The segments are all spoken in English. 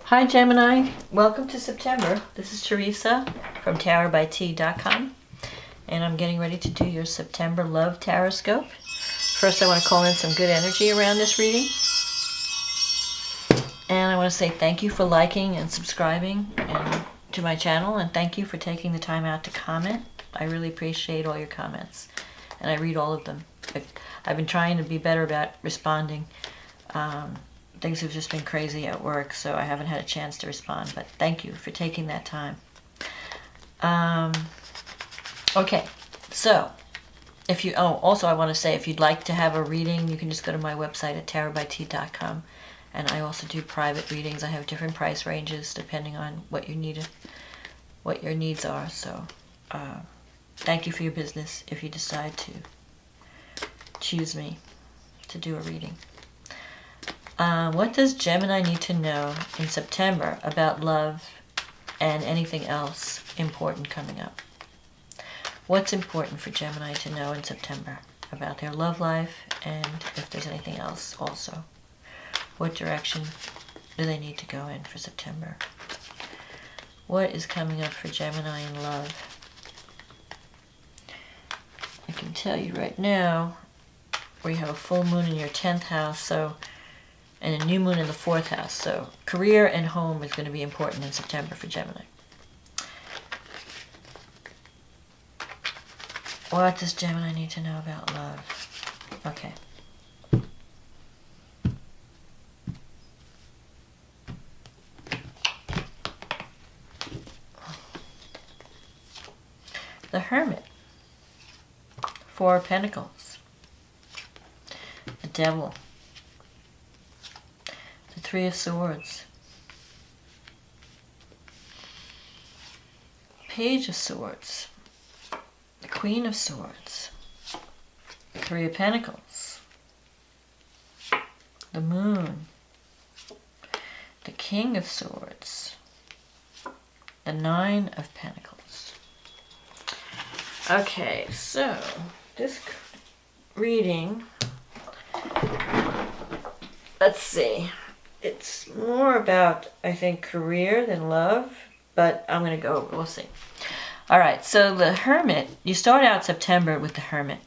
Hi Gemini, welcome to September. This is Teresa from TarotByT.com, and I'm getting ready to do your September Love TarotScope. First I want to call in some good energy around this reading, and I want to say thank you for liking and subscribing to my channel, and thank you for taking the time out to comment. I really appreciate all your comments, and I read all of them. I've been trying to be better about responding. Things have just been crazy at work, so I haven't had a chance to respond, but thank you for taking that time. Okay, so if you, also I want to say if you'd like to have a reading, you can just go to my website at TarotByT.com, and I also do private readings. I have different price ranges depending on what you need, what your needs are. So thank you for your business if you decide to choose me to do a reading. What does Gemini need to know in September about love and anything else important coming up? What's important for Gemini to know in September about their love life, and if there's anything else also? What direction do they need to go in for September? What is coming up for Gemini in love? I can tell you right now, we have a full moon in your 10th house, and a new moon in the 4th house. So career and home is going to be important in September for Gemini. What does Gemini need to know about love? Okay. The Hermit. 4 of Pentacles. The Devil. 3 of Swords, Page of Swords, the Queen of Swords, 3 of Pentacles, the Moon, the King of Swords, the 9 of Pentacles. Okay, so this reading, let's see. It's more about, I think, career than love, but I'm going to go over, we'll see. All right, so the Hermit, you start out September with the Hermit.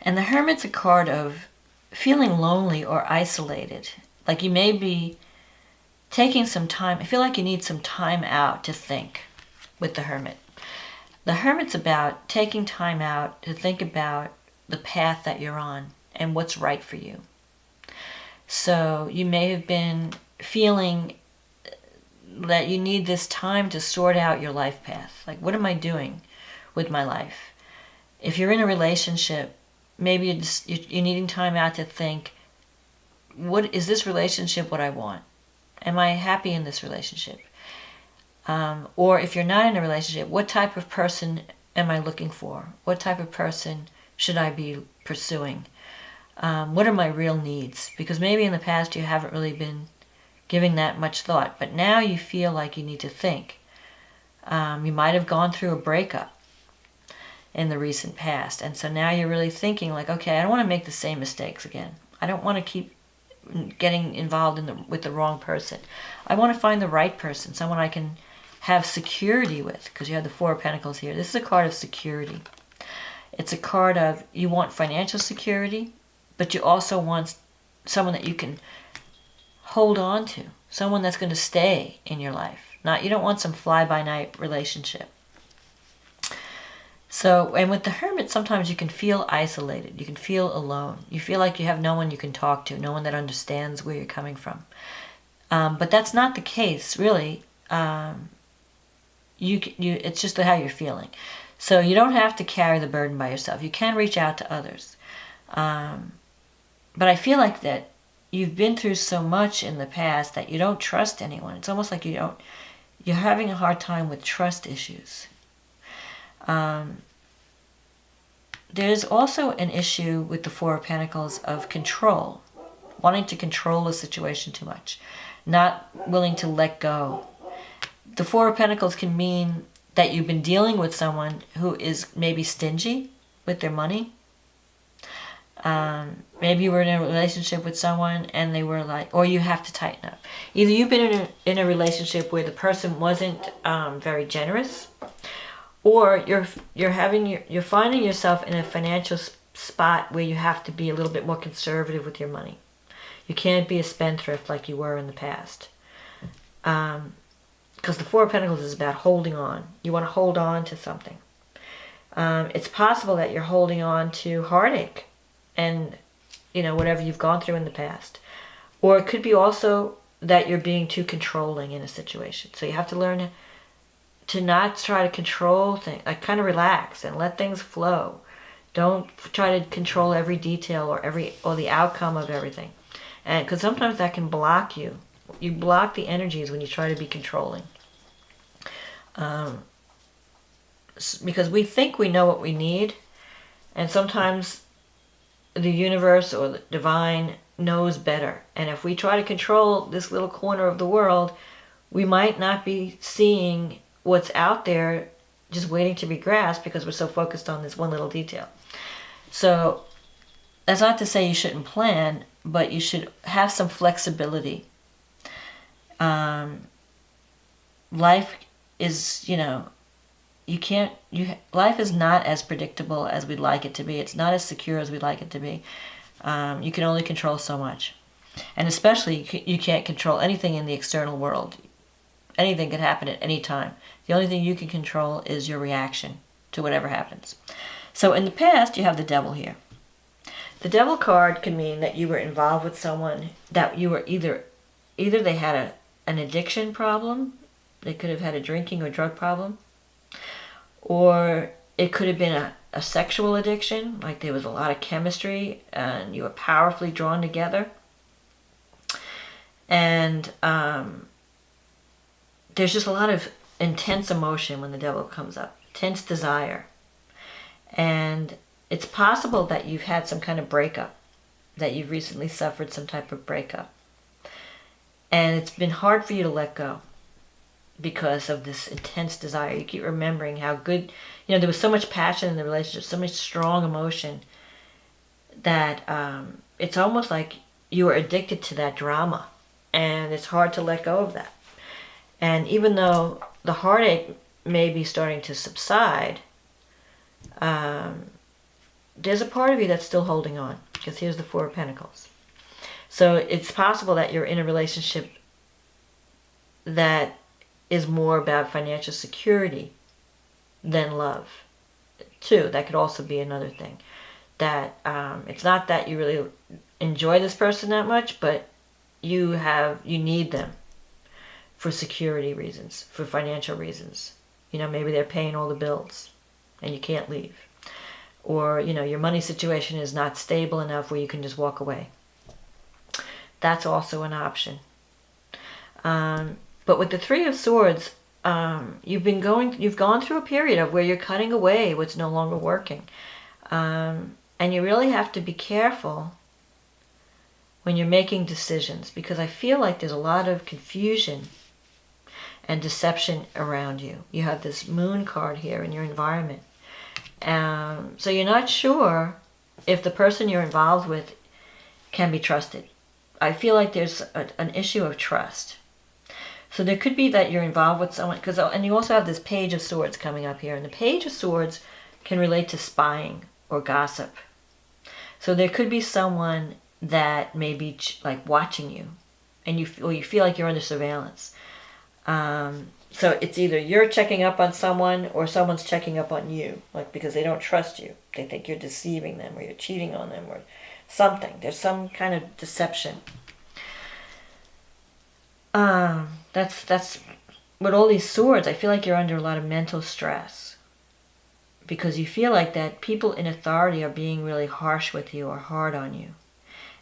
And the Hermit's a card of feeling lonely or isolated. Like you may be taking some time, I feel like you need some time out to think with the Hermit. The Hermit's about taking time out to think about the path that you're on and what's right for you. So you may have been feeling that you need this time to sort out your life path. Like, what am I doing with my life? If you're in a relationship, maybe you're needing time out to think, what is this relationship what I want? Am I happy in this relationship? Or if you're not in a relationship, what type of person am I looking for? What type of person should I be pursuing? What are my real needs? Because maybe in the past you haven't really been giving that much thought, but now you feel like you need to think. You might have gone through a breakup in the recent past, and so now you're really thinking like, okay, I don't want to make the same mistakes again. I don't want to keep getting involved with the wrong person. I want to find the right person, someone I can have security with, because you have the 4 of Pentacles here. This is a card of security. It's a card of, you want financial security, but you also want someone that you can hold on to, someone that's going to stay in your life. You don't want some fly-by-night relationship. So, and with the Hermit, sometimes you can feel isolated. You can feel alone. You feel like you have no one you can talk to, no one that understands where you're coming from. But that's not the case, really. It's just how you're feeling. So you don't have to carry the burden by yourself. You can reach out to others. But I feel like that you've been through so much in the past that you don't trust anyone. It's almost like you're having a hard time with trust issues. There's also an issue with the 4 of Pentacles of control, wanting to control a situation too much, not willing to let go. The 4 of Pentacles can mean that you've been dealing with someone who is maybe stingy with their money. Maybe you were in a relationship with someone and they were like, or you have to tighten up. Either you've been in a relationship where the person wasn't very generous, or you're finding yourself in a financial spot where you have to be a little bit more conservative with your money. You can't be a spendthrift like you were in the past. Because the Four of Pentacles is about holding on. You want to hold on to something. It's possible that you're holding on to heartache and, whatever you've gone through in the past. Or it could be also that you're being too controlling in a situation. So you have to learn to not try to control things. Like, kind of relax and let things flow. Don't try to control every detail or the outcome of everything. And because sometimes that can block you. You block the energies when you try to be controlling. Because we think we know what we need, and sometimes the universe or the divine knows better. And if we try to control this little corner of the world, we might not be seeing what's out there just waiting to be grasped because we're so focused on this one little detail. So that's not to say you shouldn't plan, but you should have some flexibility. Life is, life is not as predictable as we'd like it to be. It's not as secure as we'd like it to be. You can only control so much. And especially, you can't control anything in the external world. Anything can happen at any time. The only thing you can control is your reaction to whatever happens. So in the past, you have the Devil here. The Devil card can mean that you were involved with someone that you were either they had an addiction problem, they could have had a drinking or drug problem, or it could have been a sexual addiction, like there was a lot of chemistry and you were powerfully drawn together. And there's just a lot of intense emotion when the Devil comes up, intense desire. And it's possible that you've had some kind of breakup, that you've recently suffered some type of breakup. And it's been hard for you to let go because of this intense desire. You keep remembering how good, there was so much passion in the relationship, so much strong emotion that it's almost like you were addicted to that drama. And it's hard to let go of that. And even though the heartache may be starting to subside, there's a part of you that's still holding on, because here's the Four of Pentacles. So it's possible that you're in a relationship that is more about financial security than love. Too, that could also be another thing. That it's not that you really enjoy this person that much, but you need them for security reasons, for financial reasons. Maybe they're paying all the bills and you can't leave. Or, your money situation is not stable enough where you can just walk away. That's also an option. But with the Three of Swords, you've gone through a period of where you're cutting away what's no longer working. And you really have to be careful when you're making decisions, because I feel like there's a lot of confusion and deception around you. You have this Moon card here in your environment. So you're not sure if the person you're involved with can be trusted. I feel like there's an issue of trust. So there could be that you're involved with someone, and you also have this Page of Swords coming up here, and the Page of Swords can relate to spying or gossip. So there could be someone that may be like watching you, and you feel like you're under surveillance. So it's either you're checking up on someone or someone's checking up on you, like because they don't trust you. They think you're deceiving them or you're cheating on them or something. There's some kind of deception. That's with all these swords, I feel like you're under a lot of mental stress because you feel like that people in authority are being really harsh with you or hard on you.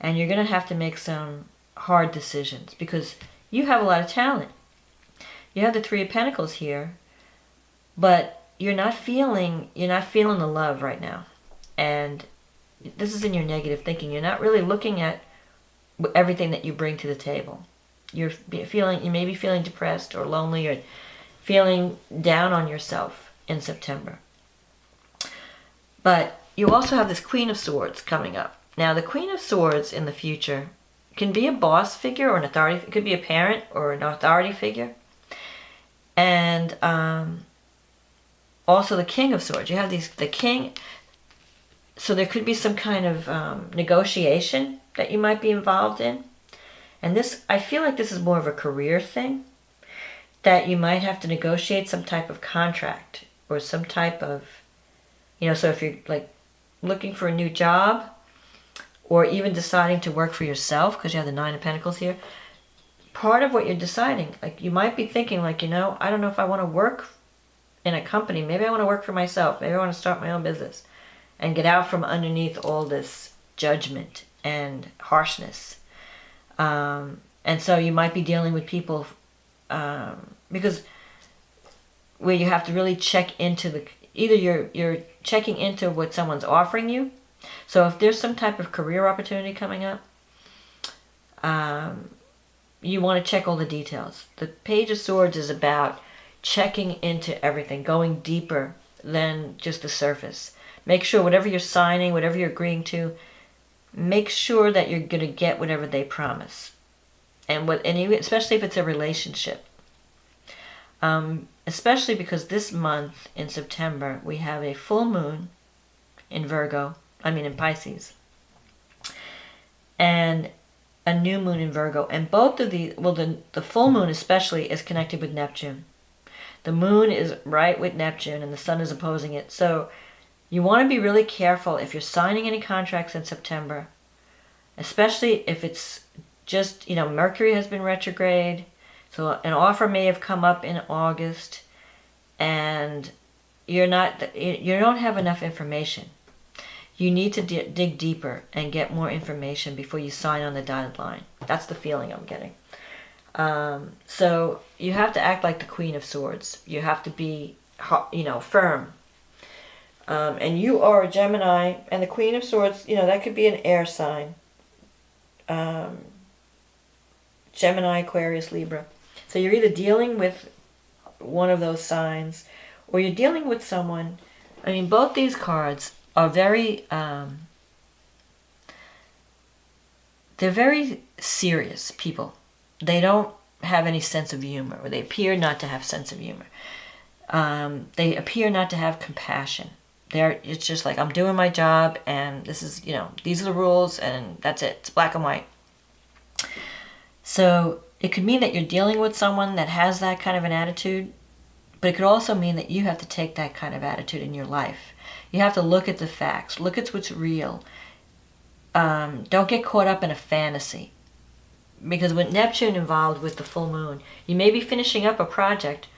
And you're going to have to make some hard decisions because you have a lot of talent. You have the Three of Pentacles here, but you're not feeling the love right now. And this is in your negative thinking. You're not really looking at everything that you bring to the table. You may be feeling depressed or lonely or feeling down on yourself in September. But you also have this Queen of Swords coming up. Now, the Queen of Swords in the future can be a boss figure or an authority. It could be a parent or an authority figure. And also the King of Swords. You have the King. So there could be some kind of negotiation that you might be involved in. And this, I feel like this is more of a career thing. That you might have to negotiate some type of contract or some type of, so if you're like looking for a new job or even deciding to work for yourself because you have the Nine of Pentacles here, part of what you're deciding, like you might be thinking like, I don't know if I want to work in a company. Maybe I want to work for myself. Maybe I want to start my own business and get out from underneath all this judgment and harshness. And so you might be dealing with people because where you have to really check into either you're checking into what someone's offering you. So if there's some type of career opportunity coming up, you want to check all the details. The Page of Swords is about checking into everything, going deeper than just the surface. Make sure whatever you're signing, whatever you're agreeing to, make sure that you're going to get whatever they promise. And especially if it's a relationship. Especially because this month in September we have a full moon in in Pisces, and a new moon in Virgo, and both of these, the full moon especially is connected with Neptune. The moon is right with Neptune and the sun is opposing it. So you want to be really careful if you're signing any contracts in September, especially if it's just, Mercury has been retrograde. So an offer may have come up in August and you don't have enough information. You need to dig deeper and get more information before you sign on the dotted line. That's the feeling I'm getting. So you have to act like the Queen of Swords. You have to be, firm. And you are a Gemini, and the Queen of Swords, that could be an air sign. Gemini, Aquarius, Libra. So you're either dealing with one of those signs or you're dealing with someone. Both these cards are very, they're very serious people. They don't have any sense of humor, or they appear not to have sense of humor. They appear not to have compassion. It's just like, I'm doing my job and this is, these are the rules and that's it. It's black and white. So it could mean that you're dealing with someone that has that kind of an attitude, but it could also mean that you have to take that kind of attitude in your life. You have to look at the facts, look at what's real. Don't get caught up in a fantasy. Because with Neptune involved with the full moon, you may be finishing up a project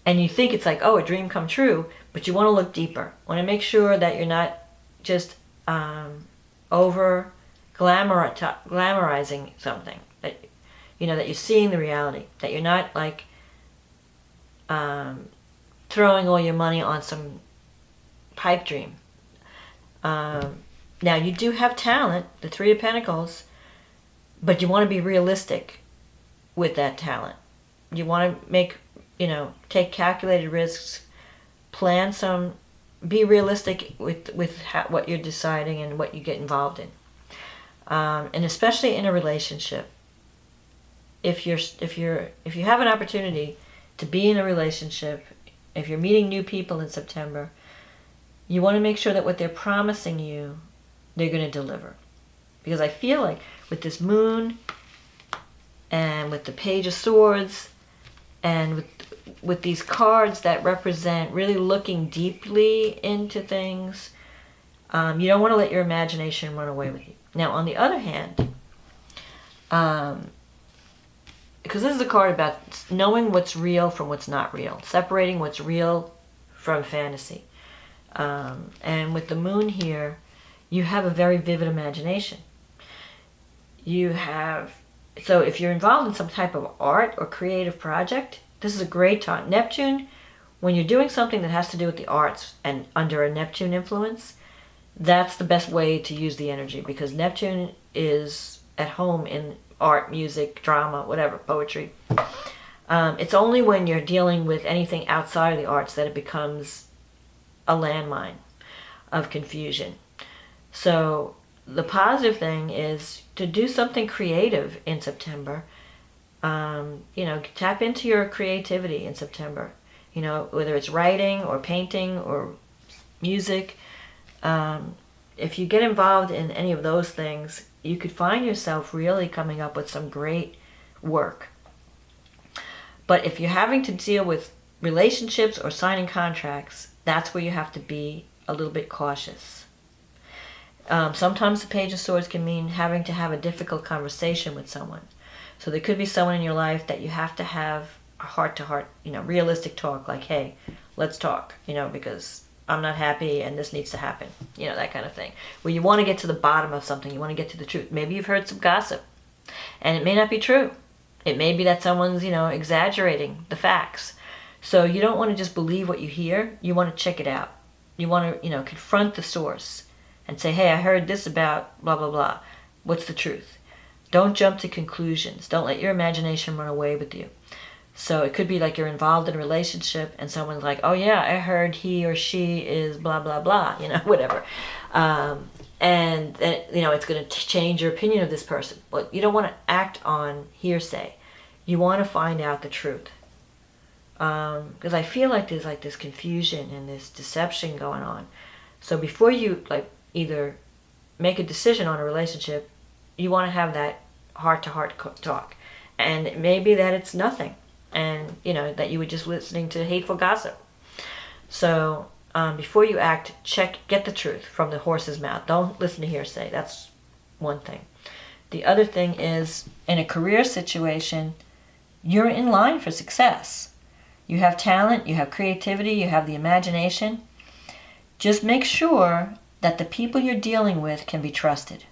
and you think it's like, a dream come true, but you want to look deeper. Want to make sure that you're not just over glamorizing something. That you're seeing the reality. That you're not like throwing all your money on some pipe dream. Now you do have talent, the Three of Pentacles, but you want to be realistic with that talent. You want to make, take calculated risks, be realistic with what you're deciding and what you get involved in. And especially in a relationship. If you have an opportunity to be in a relationship, if you're meeting new people in September, you want to make sure that what they're promising you, they're going to deliver. Because I feel like with this moon and with the Page of Swords and with these cards that represent really looking deeply into things, you don't want to let your imagination run away with you. Now, on the other hand, because this is a card about knowing what's real from what's not real, separating what's real from fantasy. And with the moon here, you have a very vivid imagination. So if you're involved in some type of art or creative project, this is a great time. Neptune, when you're doing something that has to do with the arts and under a Neptune influence, that's the best way to use the energy, because Neptune is at home in art, music, drama, whatever, poetry. It's only when you're dealing with anything outside of the arts that it becomes a landmine of confusion. So the positive thing is to do something creative in September. Tap into your creativity in September. Whether it's writing or painting or music. If you get involved in any of those things, you could find yourself really coming up with some great work. But if you're having to deal with relationships or signing contracts, that's where you have to be a little bit cautious. Sometimes the Page of Swords can mean having to have a difficult conversation with someone. So there could be someone in your life that you have to have a heart-to-heart, realistic talk, like, hey, let's talk, because I'm not happy and this needs to happen, that kind of thing. Where you want to get to the bottom of something, you want to get to the truth. Maybe you've heard some gossip, and it may not be true. It may be that someone's, exaggerating the facts. So you don't want to just believe what you hear. You want to check it out. You want to, confront the source and say, hey, I heard this about blah, blah, blah. What's the truth? Don't jump to conclusions. Don't let your imagination run away with you. So it could be like you're involved in a relationship and someone's like, oh yeah, I heard he or she is blah, blah, blah, whatever. And it's going to change your opinion of this person. But you don't want to act on hearsay. You want to find out the truth. Because I feel like there's like this confusion and this deception going on. So before you either make a decision on a relationship, you want to have that heart-to-heart talk. And it may be that it's nothing. And, that you were just listening to hateful gossip. So before you act, get the truth from the horse's mouth. Don't listen to hearsay. That's one thing. The other thing is, in a career situation, you're in line for success. You have talent, you have creativity, you have the imagination. Just make sure that the people you're dealing with can be trusted.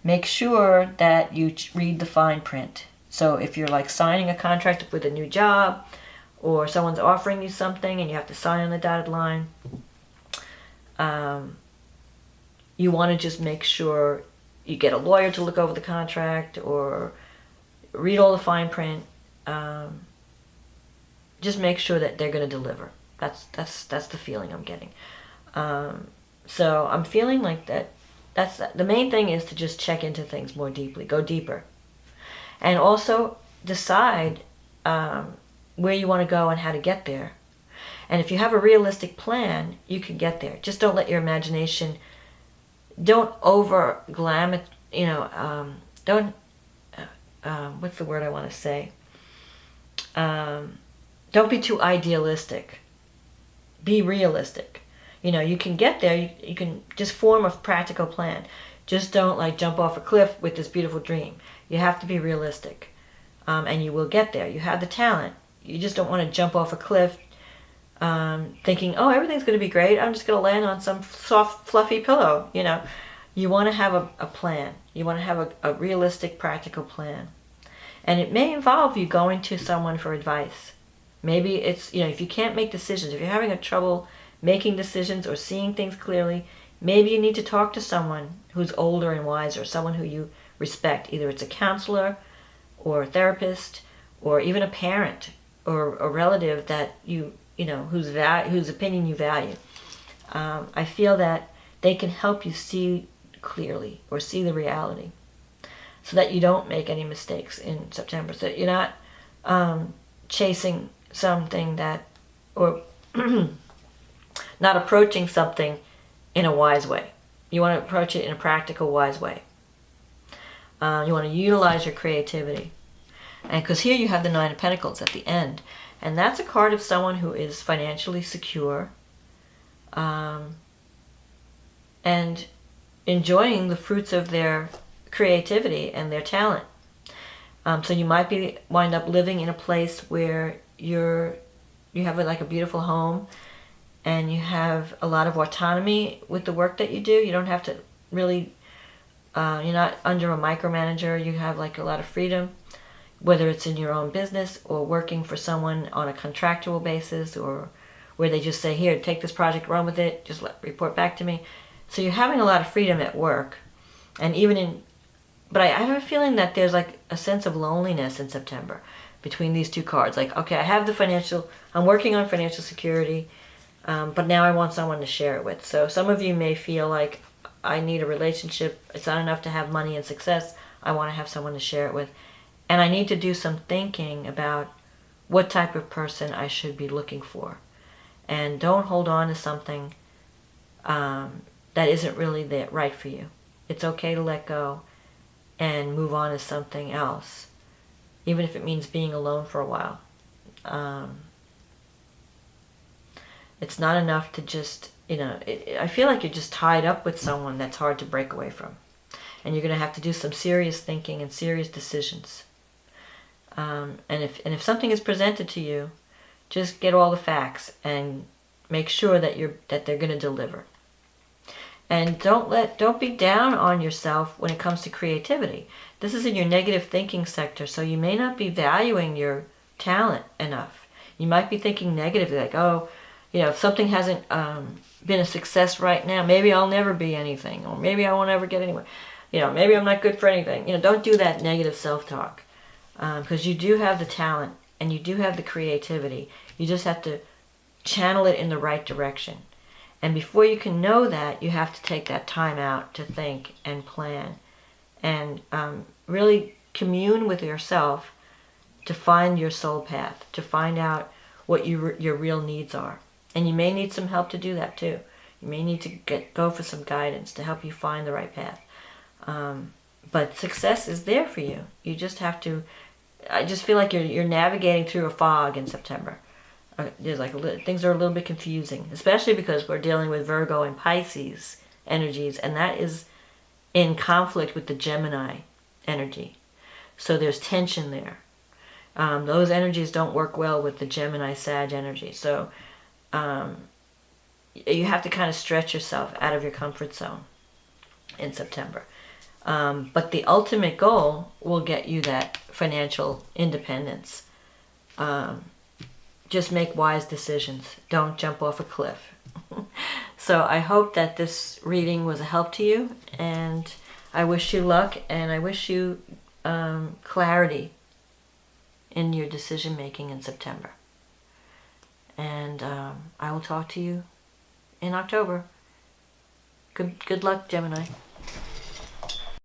Make sure that you read the fine print. So if you're signing a contract with a new job, or someone's offering you something and you have to sign on the dotted line, you want to just make sure you get a lawyer to look over the contract or read all the fine print. Just make sure that they're going to deliver. That's the feeling I'm getting. So I'm feeling like that. That's the main thing, is to just check into things more deeply, go deeper. And also decide where you want to go and how to get there. And if you have a realistic plan, you can get there. Just don't let your imagination, don't over glam it, what's the word I want to say? Don't be too idealistic. Be realistic. You can get there. You can just form a practical plan. Just don't jump off a cliff with this beautiful dream. You have to be realistic, and you will get there. You have the talent. You just don't want to jump off a cliff thinking, oh, everything's going to be great. I'm just going to land on some soft, fluffy pillow. You want to have a plan. You want to have a realistic, practical plan. And it may involve you going to someone for advice. Maybe it's, if you can't make decisions, if you're having a trouble making decisions or seeing things clearly, maybe you need to talk to someone who's older and wiser, someone who you respect. Either it's a counselor or a therapist or even a parent or a relative that whose opinion you value. I feel that they can help you see clearly or see the reality so that you don't make any mistakes in September. So you're not chasing something or not approaching something in a wise way. You want to approach it in a practical, wise way. You want to utilize your creativity. And because here you have the Nine of Pentacles at the end. And that's a card of someone who is financially secure and enjoying the fruits of their creativity and their talent. So you might wind up living in a place where you have a beautiful home and you have a lot of autonomy with the work that you do. You don't have to really, you're not under a micromanager. You have a lot of freedom, whether it's in your own business or working for someone on a contractual basis, or where they just say, here, take this project, run with it, just report back to me. So you're having a lot of freedom at work. And but I have a feeling that there's a sense of loneliness in September between these two cards. Okay, I have I'm working on financial security, but now I want someone to share it with. So some of you may feel like I need a relationship. It's not enough to have money and success. I want to have someone to share it with. And I need to do some thinking about what type of person I should be looking for. And don't hold on to something that isn't really right for you. It's okay to let go and move on to something else, even if it means being alone for a while. It's not enough to just, I feel like you're just tied up with someone that's hard to break away from. And you're going to have to do some serious thinking and serious decisions. And if something is presented to you, just get all the facts and make sure that they're going to deliver. And don't be down on yourself when it comes to creativity. This is in your negative thinking sector, so you may not be valuing your talent enough. You might be thinking negatively, like, oh, if something hasn't been a success right now, maybe I'll never be anything, or maybe I won't ever get anywhere. Maybe I'm not good for anything. Don't do that negative self-talk, because you do have the talent and you do have the creativity. You just have to channel it in the right direction. And before you can know that, you have to take that time out to think and plan and really commune with yourself to find your soul path, to find out what your real needs are. And you may need some help to do that too. You may need to go for some guidance to help you find the right path. But success is there for you. You just have to, I just feel like you're navigating through a fog in September. There's things are a little bit confusing, especially because we're dealing with Virgo and Pisces energies, and that is in conflict with the Gemini energy. So there's tension there. Those energies don't work well with the Gemini Sag energy. So you have to kind of stretch yourself out of your comfort zone in September. But the ultimate goal will get you that financial independence. Just make wise decisions. Don't jump off a cliff. So I hope that this reading was a help to you, and I wish you luck, and I wish you clarity in your decision making in September. And I will talk to you in October. Good luck, Gemini.